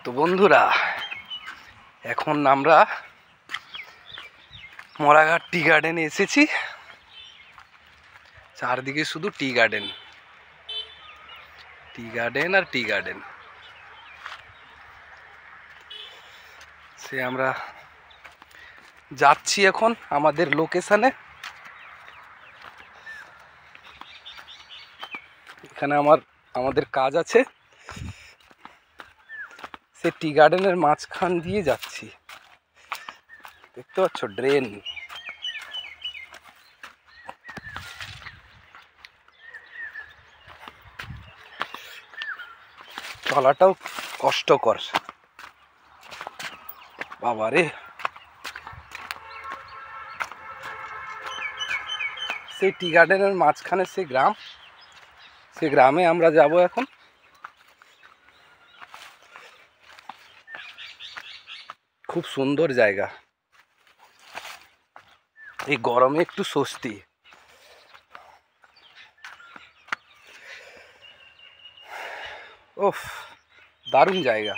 তো বন্ধুরা, এখন আমরা মরাঘাট টি গার্ডেনে এসেছি। চারদিকে শুধু টি গার্ডেন, টি গার্ডেন আর টি গার্ডেন। সে আমরা যাচ্ছি এখন আমাদের লোকেশনে। এখানে আমাদের কাজ আছে। সে টি গার্ডেনের মাঝখান দিয়ে যাচ্ছি। দেখতে পাচ্ছ ড্রেন। চলাটাও কষ্টকর বাবারে। সেই টি গার্ডেনের মাঝখানে সে গ্রাম, সে গ্রামে আমরা যাব এখন। খুব সুন্দর জায়গা, এই গরমে একটু স্বস্তি। ওফ, দারুণ জায়গা।